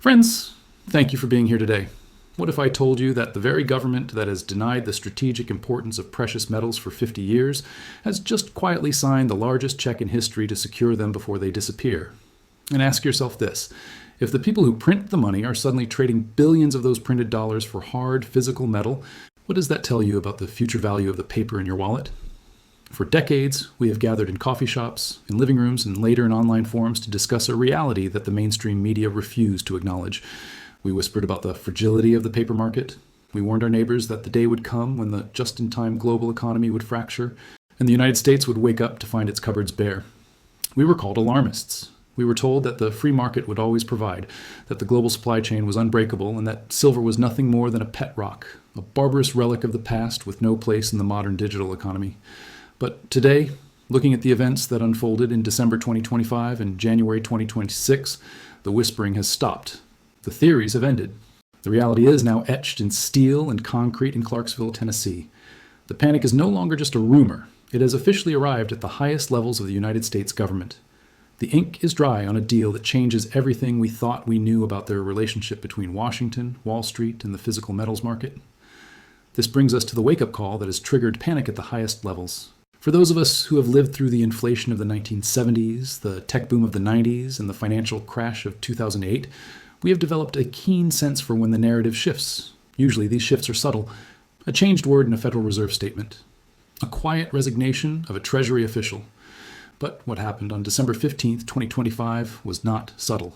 Friends, thank you for being here today. What if I told you that the very government that has denied the strategic importance of precious metals for 50 years has just quietly signed the largest check in history to secure them before they disappear? And ask yourself this: if the people who print the money are suddenly trading billions of those printed dollars for hard, physical metal, what does that tell you about the future value of the paper in your wallet? For decades, we have gathered in coffee shops, in living rooms, and later in online forums to discuss a reality that the mainstream media refused to acknowledge. We whispered about the fragility of the paper market. We warned our neighbors that the day would come when the just-in-time global economy would fracture, and the United States would wake up to find its cupboards bare. We were called alarmists. We were told that the free market would always provide, that the global supply chain was unbreakable, and that silver was nothing more than a pet rock, a barbarous relic of the past with no place in the modern digital economy. But today, looking at the events that unfolded in December 2025 and January 2026, the whispering has stopped. The theories have ended. The reality is now etched in steel and concrete in Clarksville, Tennessee. The panic is no longer just a rumor. It has officially arrived at the highest levels of the United States government. The ink is dry on a deal that changes everything we thought we knew about their relationship between Washington, Wall Street, and the physical metals market. This brings us to the wake-up call that has triggered panic at the highest levels. For those of us who have lived through the inflation of the 1970s, the tech boom of the 90s, and the financial crash of 2008, we have developed a keen sense for when the narrative shifts. Usually these shifts are subtle. A changed word in a Federal Reserve statement. A quiet resignation of a Treasury official. But what happened on December 15th, 2025 was not subtle.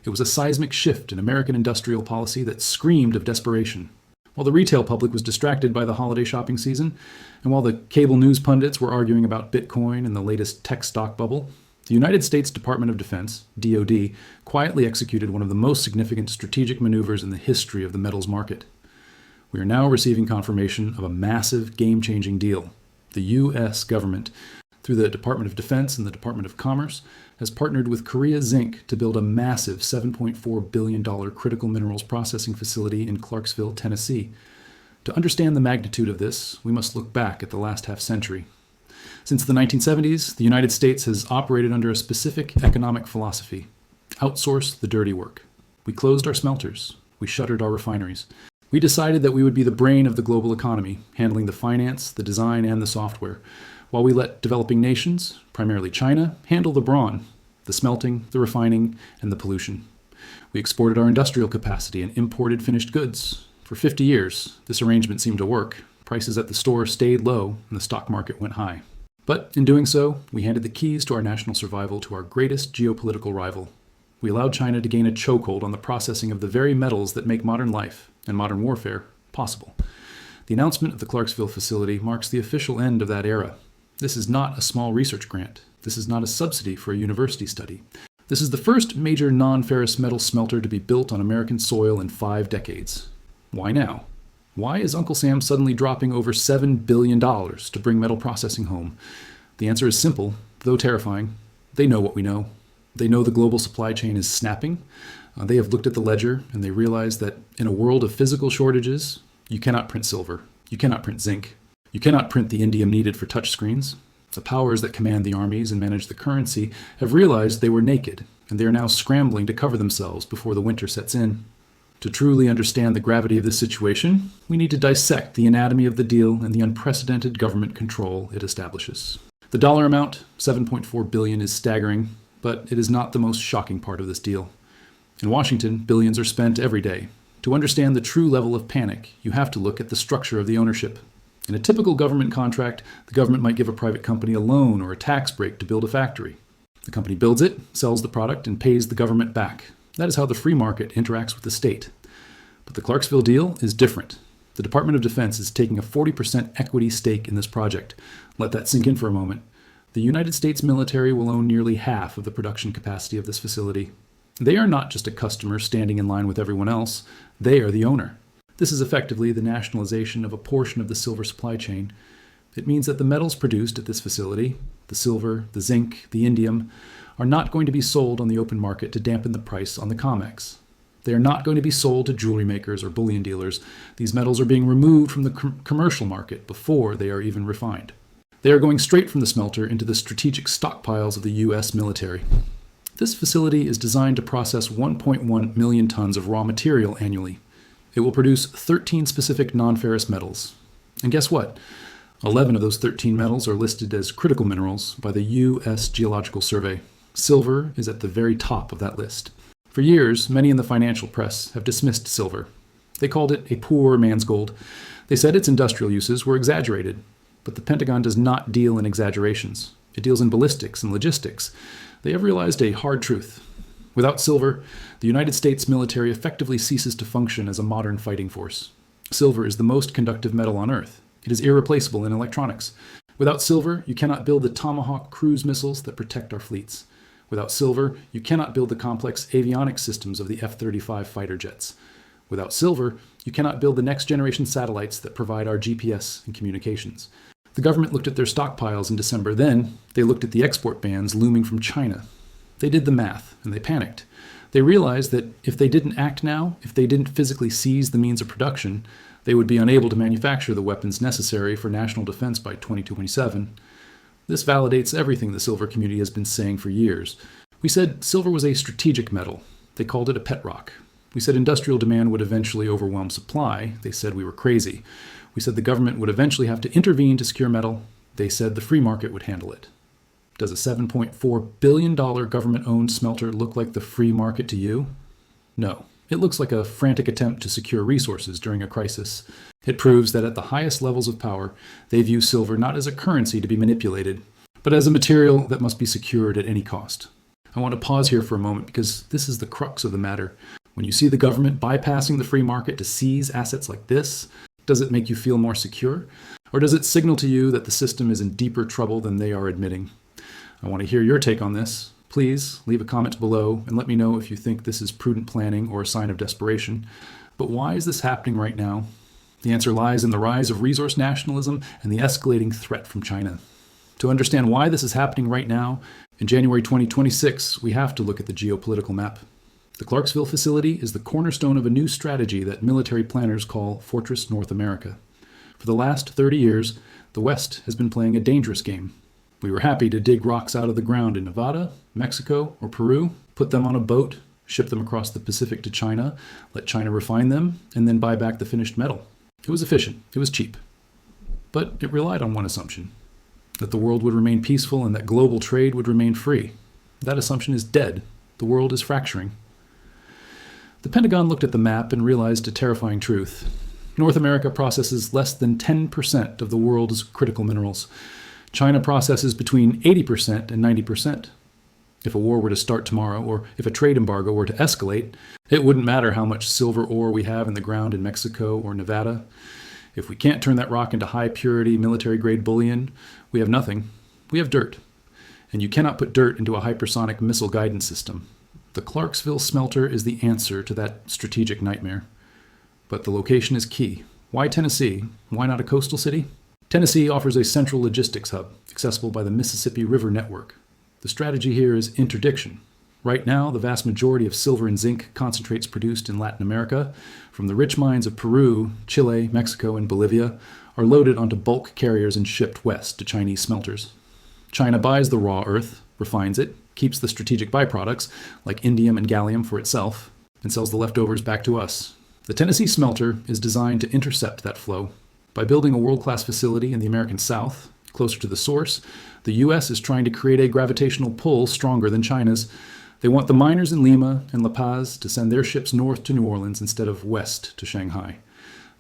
It was a seismic shift in American industrial policy that screamed of desperation. While the retail public was distracted by the holiday shopping season, and while the cable news pundits were arguing about Bitcoin and the latest tech stock bubble, the United States Department of Defense, DoD, quietly executed one of the most significant strategic maneuvers in the history of the metals market. We are now receiving confirmation of a massive, game-changing deal. The U.S. government, through the Department of Defense and the Department of Commerce, has partnered with Korea Zinc to build a massive $7.4 billion critical minerals processing facility in Clarksville, Tennessee. To understand the magnitude of this, we must look back at the last half-century. Since the 1970s, the United States has operated under a specific economic philosophy: outsource the dirty work. We closed our smelters. We shuttered our refineries. We decided that we would be the brain of the global economy, handling the finance, the design, and the software, while we let developing nations, primarily China, handle the brawn, the smelting, the refining, and the pollution. We exported our industrial capacity and imported finished goods. For 50 years, this arrangement seemed to work. Prices at the store stayed low, and the stock market went high. But in doing so, we handed the keys to our national survival to our greatest geopolitical rival. We allowed China to gain a chokehold on the processing of the very metals that make modern life and modern warfare possible. The announcement of the Clarksville facility marks the official end of that era. This is not a small research grant. This is not a subsidy for a university study. This is the first major non-ferrous metal smelter to be built on American soil in 5 decades. Why now? Why is Uncle Sam suddenly dropping over $7 billion to bring metal processing home? The answer is simple, though terrifying. They know what we know. They know the global supply chain is snapping. They have looked at the ledger, and they realize that in a world of physical shortages, you cannot print silver. You cannot print zinc. You cannot print the indium needed for touchscreens. The powers that command the armies and manage the currency have realized they were naked, and they are now scrambling to cover themselves before the winter sets in. To truly understand the gravity of this situation, we need to dissect the anatomy of the deal and the unprecedented government control it establishes. The dollar amount, $7.4 billion, is staggering, but it is not the most shocking part of this deal. In Washington, billions are spent every day. To understand the true level of panic, you have to look at the structure of the ownership. In a typical government contract, the government might give a private company a loan or a tax break to build a factory. The company builds it, sells the product, and pays the government back. That is how the free market interacts with the state. But the Clarksville deal is different. The Department of Defense is taking a 40% equity stake in this project. Let that sink in for a moment. The United States military will own nearly half of the production capacity of this facility. They are not just a customer standing in line with everyone else. They are the owner. This is effectively the nationalization of a portion of the silver supply chain. It means that the metals produced at this facility, the silver, the zinc, the indium, are not going to be sold on the open market to dampen the price on the COMEX. They are not going to be sold to jewelry makers or bullion dealers. These metals are being removed from the commercial market before they are even refined. They are going straight from the smelter into the strategic stockpiles of the U.S. military. This facility is designed to process 1.1 million tons of raw material annually. It will produce 13 specific non-ferrous metals. And guess what? 11 of those 13 metals are listed as critical minerals by the U.S. Geological Survey. Silver is at the very top of that list. For years, many in the financial press have dismissed silver. They called it a poor man's gold. They said its industrial uses were exaggerated. But the Pentagon does not deal in exaggerations. It deals in ballistics and logistics. They have realized a hard truth. Without silver, the United States military effectively ceases to function as a modern fighting force. Silver is the most conductive metal on Earth. It is irreplaceable in electronics. Without silver, you cannot build the Tomahawk cruise missiles that protect our fleets. Without silver, you cannot build the complex avionics systems of the F-35 fighter jets. Without silver, you cannot build the next-generation satellites that provide our GPS and communications. The government looked at their stockpiles in December. Then, they looked at the export bans looming from China. They did the math, and they panicked. They realized that if they didn't act now, if they didn't physically seize the means of production, they would be unable to manufacture the weapons necessary for national defense by 2027. This validates everything the silver community has been saying for years. We said silver was a strategic metal. They called it a pet rock. We said industrial demand would eventually overwhelm supply. They said we were crazy. We said the government would eventually have to intervene to secure metal. They said the free market would handle it. Does a $7.4 billion government-owned smelter look like the free market to you? No. It looks like a frantic attempt to secure resources during a crisis. It proves that at the highest levels of power, they view silver not as a currency to be manipulated, but as a material that must be secured at any cost. I want to pause here for a moment because this is the crux of the matter. When you see the government bypassing the free market to seize assets like this, does it make you feel more secure? Or does it signal to you that the system is in deeper trouble than they are admitting? I want to hear your take on this. Please leave a comment below and let me know if you think this is prudent planning or a sign of desperation. But why is this happening right now? The answer lies in the rise of resource nationalism and the escalating threat from China. To understand why this is happening right now, in January 2026, we have to look at the geopolitical map. The Clarksville facility is the cornerstone of a new strategy that military planners call Fortress North America. For the last 30 years, the West has been playing a dangerous game. We were happy to dig rocks out of the ground in Nevada, Mexico, or Peru, put them on a boat, ship them across the Pacific to China, let China refine them, and then buy back the finished metal. It was efficient. It was cheap. But it relied on one assumption, that the world would remain peaceful and that global trade would remain free. That assumption is dead. The world is fracturing. The Pentagon looked at the map and realized a terrifying truth. North America processes less than 10% of the world's critical minerals. China processes between 80% and 90%. If a war were to start tomorrow, or if a trade embargo were to escalate, it wouldn't matter how much silver ore we have in the ground in Mexico or Nevada. If we can't turn that rock into high-purity, military-grade bullion, we have nothing. We have dirt. And you cannot put dirt into a hypersonic missile guidance system. The Clarksville smelter is the answer to that strategic nightmare. But the location is key. Why Tennessee? Why not a coastal city? Tennessee offers a central logistics hub, accessible by the Mississippi River network. The strategy here is interdiction. Right now, the vast majority of silver and zinc concentrates produced in Latin America, from the rich mines of Peru, Chile, Mexico, and Bolivia, are loaded onto bulk carriers and shipped west to Chinese smelters. China buys the raw earth, refines it, keeps the strategic byproducts, like indium and gallium, for itself, and sells the leftovers back to us. The Tennessee smelter is designed to intercept that flow. By building a world-class facility in the American South, closer to the source, the U.S. is trying to create a gravitational pull stronger than China's. They want the miners in Lima and La Paz to send their ships north to New Orleans instead of west to Shanghai.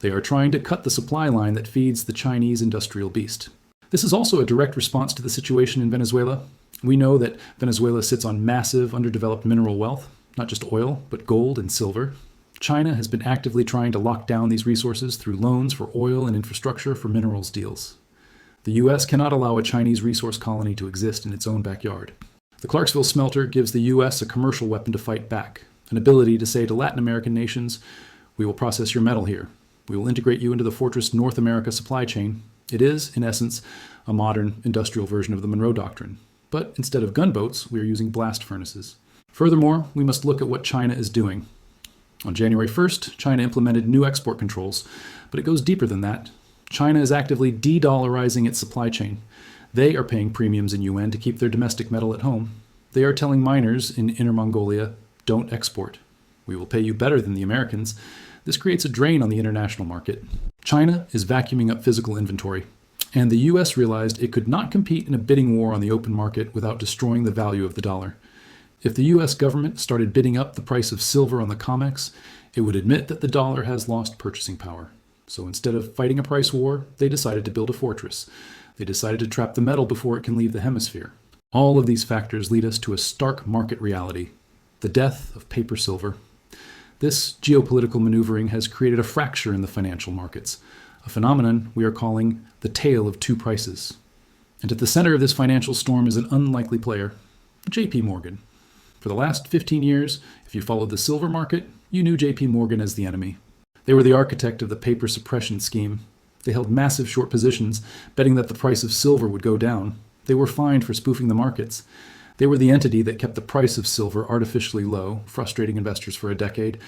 They are trying to cut the supply line that feeds the Chinese industrial beast. This is also a direct response to the situation in Venezuela. We know that Venezuela sits on massive underdeveloped mineral wealth, not just oil, but gold and silver. China has been actively trying to lock down these resources through loans for oil and infrastructure for minerals deals. The U.S. cannot allow a Chinese resource colony to exist in its own backyard. The Clarksville smelter gives the U.S. a commercial weapon to fight back, an ability to say to Latin American nations, we will process your metal here. We will integrate you into the Fortress North America supply chain. It is, in essence, a modern industrial version of the Monroe Doctrine. But instead of gunboats, we are using blast furnaces. Furthermore, we must look at what China is doing. On January 1st, China implemented new export controls, but it goes deeper than that. China is actively de-dollarizing its supply chain. They are paying premiums in yuan to keep their domestic metal at home. They are telling miners in Inner Mongolia, don't export. We will pay you better than the Americans. This creates a drain on the international market. China is vacuuming up physical inventory, and the US realized it could not compete in a bidding war on the open market without destroying the value of the dollar. If the US government started bidding up the price of silver on the COMEX, it would admit that the dollar has lost purchasing power. So instead of fighting a price war, they decided to build a fortress. They decided to trap the metal before it can leave the hemisphere. All of these factors lead us to a stark market reality: the death of paper silver. This geopolitical maneuvering has created a fracture in the financial markets, a phenomenon we are calling the tale of two prices. And at the center of this financial storm is an unlikely player, J.P. Morgan. For the last 15 years, if you followed the silver market, you knew J.P. Morgan as the enemy. They were the architect of the paper suppression scheme. They held massive short positions, betting that the price of silver would go down. They were fined for spoofing the markets. They were the entity that kept the price of silver artificially low, frustrating investors for a decade.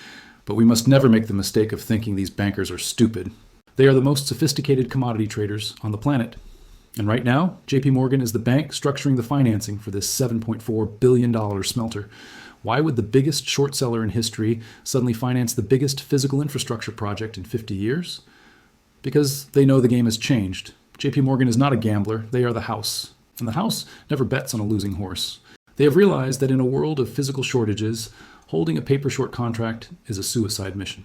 But we must never make the mistake of thinking these bankers are stupid. They are the most sophisticated commodity traders on the planet. And right now, J.P. Morgan is the bank structuring the financing for this $7.4 billion smelter. Why would the biggest short seller in history suddenly finance the biggest physical infrastructure project in 50 years? Because they know the game has changed. J.P. Morgan is not a gambler, they are the house. And the house never bets on a losing horse. They have realized that in a world of physical shortages, holding a paper short contract is a suicide mission.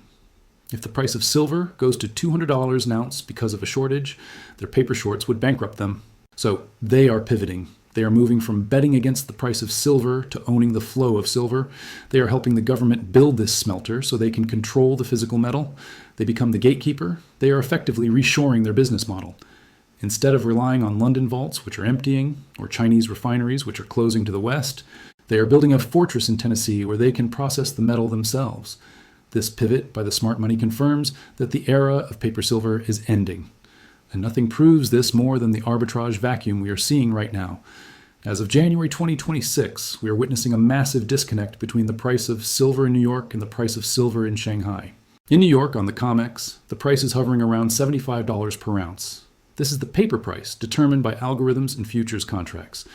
If the price of silver goes to $200 an ounce because of a shortage, their paper shorts would bankrupt them. So they are pivoting. They are moving from betting against the price of silver to owning the flow of silver. They are helping the government build this smelter so they can control the physical metal. They become the gatekeeper. They are effectively reshoring their business model. Instead of relying on London vaults, which are emptying, or Chinese refineries, which are closing to the west, they are building a fortress in Tennessee where they can process the metal themselves. This pivot by the smart money confirms that the era of paper silver is ending. And nothing proves this more than the arbitrage vacuum we are seeing right now. As of January 2026, we are witnessing a massive disconnect between the price of silver in New York and the price of silver in Shanghai. In New York, on the COMEX, the price is hovering around $75 per ounce. This is the paper price, determined by algorithms and futures contracts.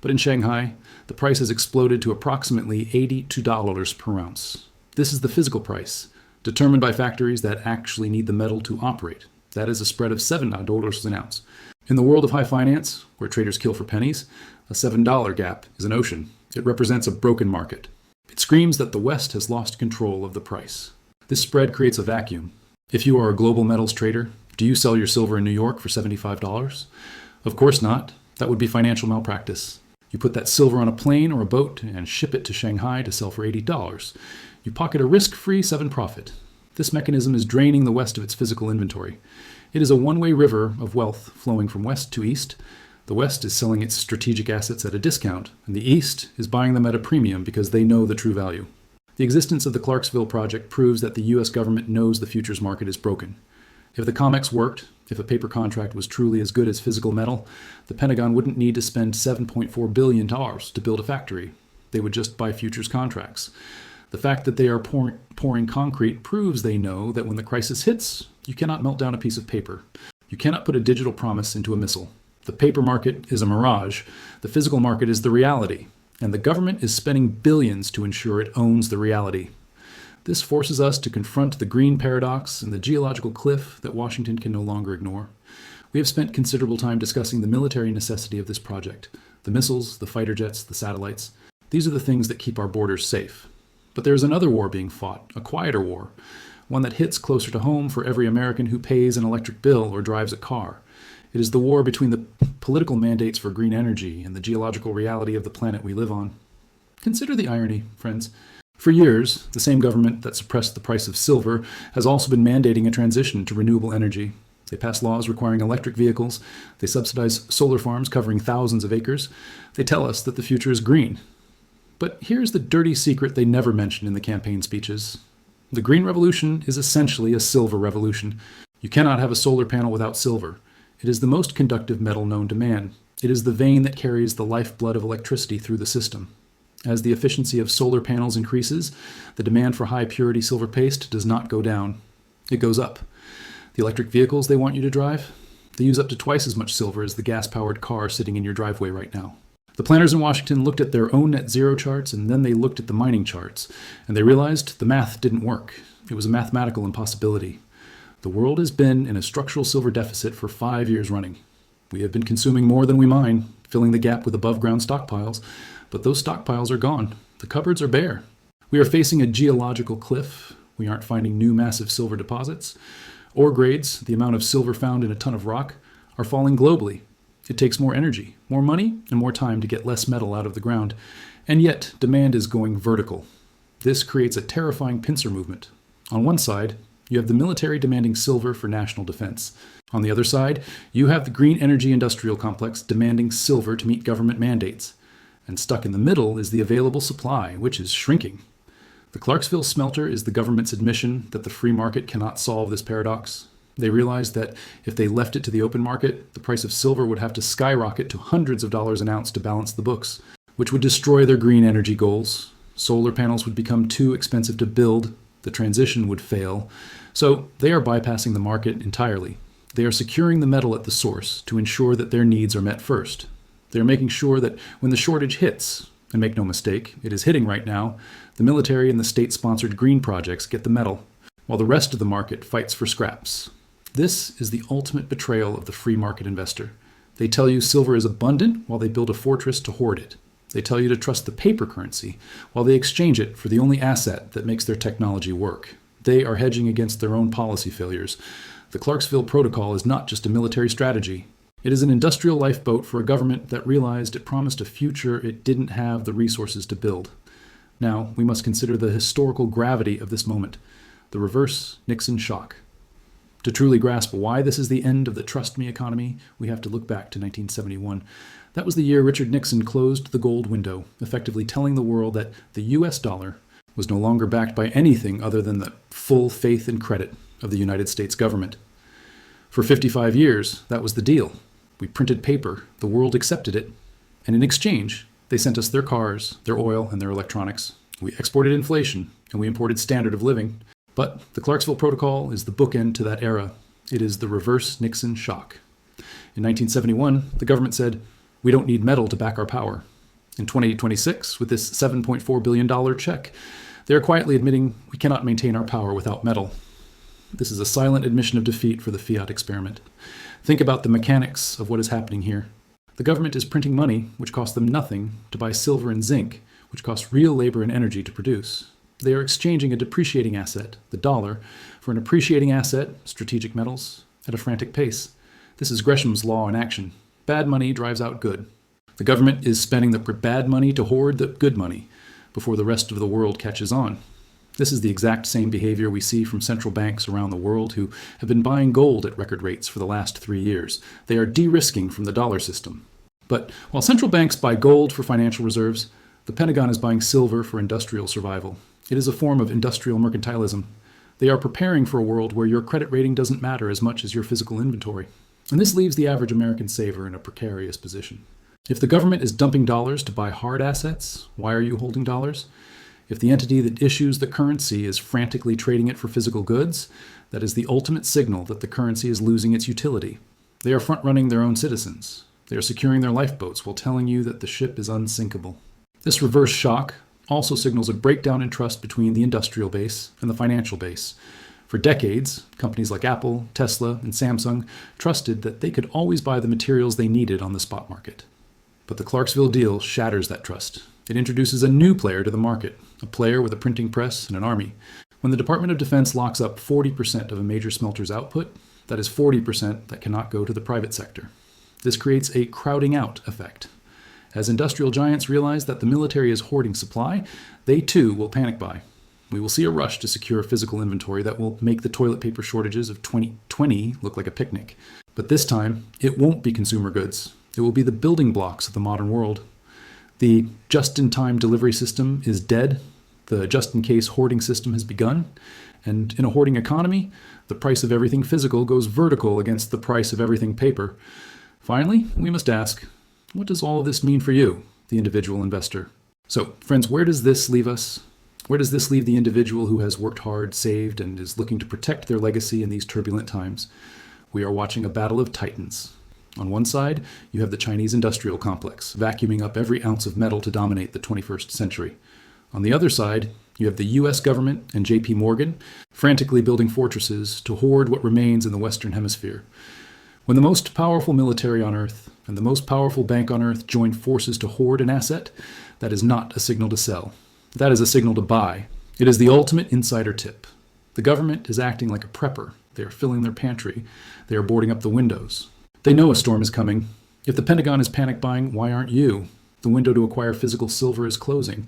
But in Shanghai, the price has exploded to approximately $82 per ounce. This is the physical price, determined by factories that actually need the metal to operate. That is a spread of $7 an ounce. In the world of high finance, where traders kill for pennies, a $7 gap is an ocean. It represents a broken market. It screams that the West has lost control of the price. This spread creates a vacuum. If you are a global metals trader, do you sell your silver in New York for $75? Of course not. That would be financial malpractice. You put that silver on a plane or a boat and ship it to Shanghai to sell for $80. You pocket a risk-free 7 profit. This mechanism is draining the West of its physical inventory. It is a one-way river of wealth flowing from west to east. The West is selling its strategic assets at a discount, and the East is buying them at a premium because they know the true value. The existence of the Clarksville Project proves that the U.S. government knows the futures market is broken. If the COMEX worked, if a paper contract was truly as good as physical metal, the Pentagon wouldn't need to spend $7.4 billion to build a factory. They would just buy futures contracts. The fact that they are pouring concrete proves they know that when the crisis hits, you cannot melt down a piece of paper. You cannot put a digital promise into a missile. The paper market is a mirage. The physical market is the reality. And the government is spending billions to ensure it owns the reality. This forces us to confront the green paradox and the geological cliff that Washington can no longer ignore. We have spent considerable time discussing the military necessity of this project. The missiles, the fighter jets, the satellites. These are the things that keep our borders safe. But there is another war being fought, a quieter war, one that hits closer to home for every American who pays an electric bill or drives a car. It is the war between the political mandates for green energy and the geological reality of the planet we live on. Consider the irony, friends. For years, the same government that suppressed the price of silver has also been mandating a transition to renewable energy. They pass laws requiring electric vehicles. They subsidize solar farms covering thousands of acres. They tell us that the future is green. But here's the dirty secret they never mention in the campaign speeches. The green revolution is essentially a silver revolution. You cannot have a solar panel without silver. It is the most conductive metal known to man. It is the vein that carries the lifeblood of electricity through the system. As the efficiency of solar panels increases, the demand for high-purity silver paste does not go down. It goes up. The electric vehicles they want you to drive, they use up to twice as much silver as the gas-powered car sitting in your driveway right now. The planners in Washington looked at their own net zero charts, and then they looked at the mining charts, and they realized the math didn't work. It was a mathematical impossibility. The world has been in a structural silver deficit for 5 years running. We have been consuming more than we mine, filling the gap with above-ground stockpiles, but those stockpiles are gone. The cupboards are bare. We are facing a geological cliff. We aren't finding new massive silver deposits. Ore grades, the amount of silver found in a ton of rock, are falling globally. It takes more energy, more money, and more time to get less metal out of the ground, and yet demand is going vertical. This creates a terrifying pincer movement. On one side, you have the military demanding silver for national defense. On the other side, you have the green energy industrial complex demanding silver to meet government mandates. And stuck in the middle is the available supply, which is shrinking. The Clarksville smelter is the government's admission that the free market cannot solve this paradox. They realized that if they left it to the open market, the price of silver would have to skyrocket to hundreds of dollars an ounce to balance the books, which would destroy their green energy goals. Solar panels would become too expensive to build. The transition would fail. So they are bypassing the market entirely. They are securing the metal at the source to ensure that their needs are met first. They are making sure that when the shortage hits, and make no mistake, it is hitting right now, the military and the state-sponsored green projects get the metal, while the rest of the market fights for scraps. This is the ultimate betrayal of the free market investor. They tell you silver is abundant while they build a fortress to hoard it. They tell you to trust the paper currency while they exchange it for the only asset that makes their technology work. They are hedging against their own policy failures. The Clarksville Protocol is not just a military strategy. It is an industrial lifeboat for a government that realized it promised a future it didn't have the resources to build. Now, we must consider the historical gravity of this moment, the reverse Nixon shock. To truly grasp why this is the end of the trust me economy, we have to look back to 1971. That was the year Richard Nixon closed the gold window, effectively telling the world that the US dollar was no longer backed by anything other than the full faith and credit of the United States government. For 55 years, that was the deal. We printed paper, the world accepted it, and in exchange, they sent us their cars, their oil, and their electronics. We exported inflation, and we imported standard of living. But the Clarksville Protocol is the bookend to that era. It is the reverse Nixon shock. In 1971, the government said, we don't need metal to back our power. In 2026, with this $7.4 billion check, they are quietly admitting we cannot maintain our power without metal. This is a silent admission of defeat for the fiat experiment. Think about the mechanics of what is happening here. The government is printing money, which costs them nothing, to buy silver and zinc, which costs real labor and energy to produce. They are exchanging a depreciating asset, the dollar, for an appreciating asset, strategic metals, at a frantic pace. This is Gresham's law in action. Bad money drives out good. The government is spending the bad money to hoard the good money before the rest of the world catches on. This is the exact same behavior we see from central banks around the world who have been buying gold at record rates for the last 3 years. They are de-risking from the dollar system. But while central banks buy gold for financial reserves, the Pentagon is buying silver for industrial survival. It is a form of industrial mercantilism. They are preparing for a world where your credit rating doesn't matter as much as your physical inventory. And this leaves the average American saver in a precarious position. If the government is dumping dollars to buy hard assets, why are you holding dollars? If the entity that issues the currency is frantically trading it for physical goods, that is the ultimate signal that the currency is losing its utility. They are front-running their own citizens. They are securing their lifeboats while telling you that the ship is unsinkable. This reverse shock also signals a breakdown in trust between the industrial base and the financial base. For decades, companies like Apple, Tesla, and Samsung trusted that they could always buy the materials they needed on the spot market. But the Clarksville deal shatters that trust. It introduces a new player to the market, a player with a printing press and an army. When the Department of Defense locks up 40% of a major smelter's output, that is 40% that cannot go to the private sector. This creates a crowding out effect. As industrial giants realize that the military is hoarding supply, they too will panic buy. We will see a rush to secure physical inventory that will make the toilet paper shortages of 2020 look like a picnic. But this time, it won't be consumer goods. It will be the building blocks of the modern world. The just-in-time delivery system is dead. The just-in-case hoarding system has begun. And in a hoarding economy, the price of everything physical goes vertical against the price of everything paper. Finally, we must ask, what does all of this mean for you, the individual investor? So, friends, where does this leave us? Where does this leave the individual who has worked hard, saved, and is looking to protect their legacy in these turbulent times? We are watching a battle of titans. On one side, you have the Chinese industrial complex, vacuuming up every ounce of metal to dominate the 21st century. On the other side, you have the US government and JP Morgan frantically building fortresses to hoard what remains in the Western Hemisphere. When the most powerful military on Earth and the most powerful bank on Earth join forces to hoard an asset, that is not a signal to sell. That is a signal to buy. It is the ultimate insider tip. The government is acting like a prepper. They are filling their pantry. They are boarding up the windows. They know a storm is coming. If the Pentagon is panic buying, why aren't you? The window to acquire physical silver is closing.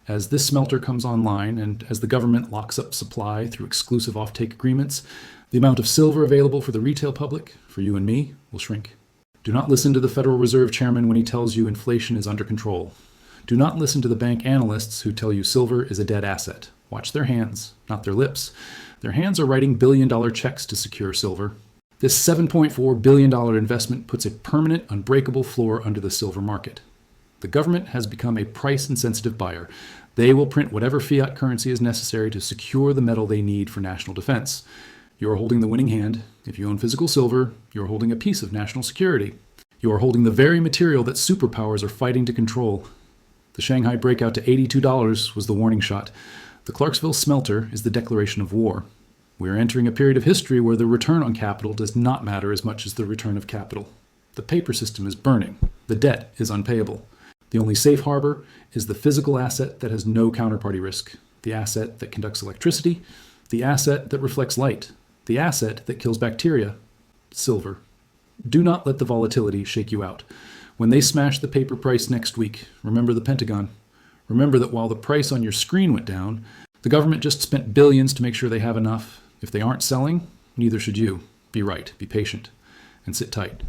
As this smelter comes online and as the government locks up supply through exclusive offtake agreements, the amount of silver available for the retail public, for you and me, will shrink. Do not listen to the Federal Reserve Chairman when he tells you inflation is under control. Do not listen to the bank analysts who tell you silver is a dead asset. Watch their hands, not their lips. Their hands are writing billion-dollar checks to secure silver. This $7.4 billion investment puts a permanent, unbreakable floor under the silver market. The government has become a price-insensitive buyer. They will print whatever fiat currency is necessary to secure the metal they need for national defense. You are holding the winning hand. If you own physical silver, you are holding a piece of national security. You are holding the very material that superpowers are fighting to control. The Shanghai breakout to $82 was the warning shot. The Clarksville smelter is the declaration of war. We are entering a period of history where the return on capital does not matter as much as the return of capital. The paper system is burning. The debt is unpayable. The only safe harbor is the physical asset that has no counterparty risk, the asset that conducts electricity, the asset that reflects light, the asset that kills bacteria, silver. Do not let the volatility shake you out. When they smash the paper price next week, remember the Pentagon. Remember that while the price on your screen went down, the government just spent billions to make sure they have enough. If they aren't selling, neither should you. Be right, be patient, and sit tight.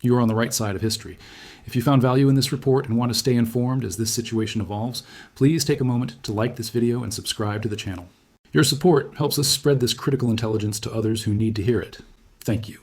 You are on the right side of history. If you found value in this report and want to stay informed as this situation evolves, please take a moment to like this video and subscribe to the channel. Your support helps us spread this critical intelligence to others who need to hear it. Thank you.